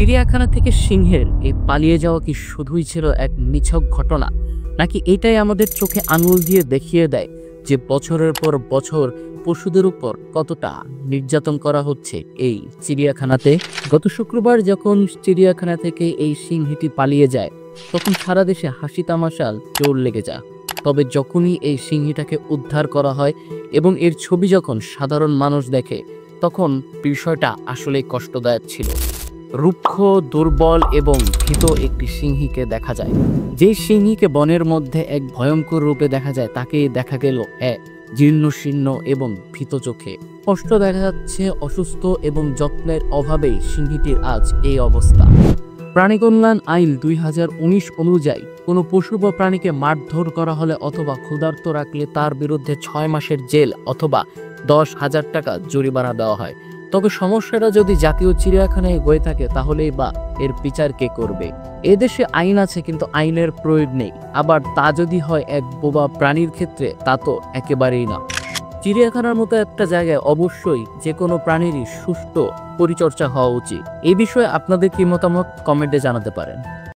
চিড়িয়াখানা থেকে সিংহের এই পালিয়ে যাওয়া কি শুধুই ছিল এক নিছক ঘটনা, নাকি এটাই আমাদের চোখে আঙুল দিয়ে দেখিয়ে দেয় যে বছরের পর বছর পশুদের উপর কতটা নির্যাতন করা হচ্ছে এই চিড়িয়াখানাতে? গত শুক্রবার যখন চিড়িয়াখানা থেকে এই সিংহটি পালিয়ে যায় তখন সারা দেশে হাসি তামাশার জোর লেগে যায়। তবে যখনই এই সিংহীটাকে উদ্ধার করা হয় এবং এর ছবি যখন সাধারণ মানুষ দেখে তখন বিষয়টা আসলেই কষ্টদায়ক ছিল। রুক্ষ, দুর্বল এবং ভীত একটি সিংহীকে দেখা যায়। যেই সিংহীকে বনের মধ্যে এক ভয়ঙ্কর রূপে দেখা যায় তাকে দেখা গেল জীর্ণ শীর্ণ এবং ভীত চোখে। স্পষ্ট দেখা যাচ্ছে অসুস্থ এবং যত্নের অভাবেই সিংহীটির আজ এই অবস্থা। প্রাণী কল্যাণ আইন 2019 অনুযায়ী কোনো পশু বা প্রাণীকে মারধর করা হলে অথবা ক্ষুধার্ত রাখলে তার বিরুদ্ধে 6 মাসের জেল অথবা 10,000 টাকা জরিমানা দেওয়া হয়। তবে সমস্যাটা যদি জাতীয় চিড়িয়াখানায় হয়ে থাকে তাহলেই বা এর বিচার কে করবে? এদেশে আইন আছে কিন্তু আইনের প্রয়োগ নেই। আবার তা যদি হয় এক বোবা প্রাণীর ক্ষেত্রে, তা তো একেবারেই না। চিড়িয়াখানার মতো একটা জায়গায় অবশ্যই যে কোনো প্রাণীরই সুষ্ঠু পরিচর্যা হওয়া উচিত। এই বিষয়ে আপনাদের কি মতামত কমেন্টে জানাতে পারেন।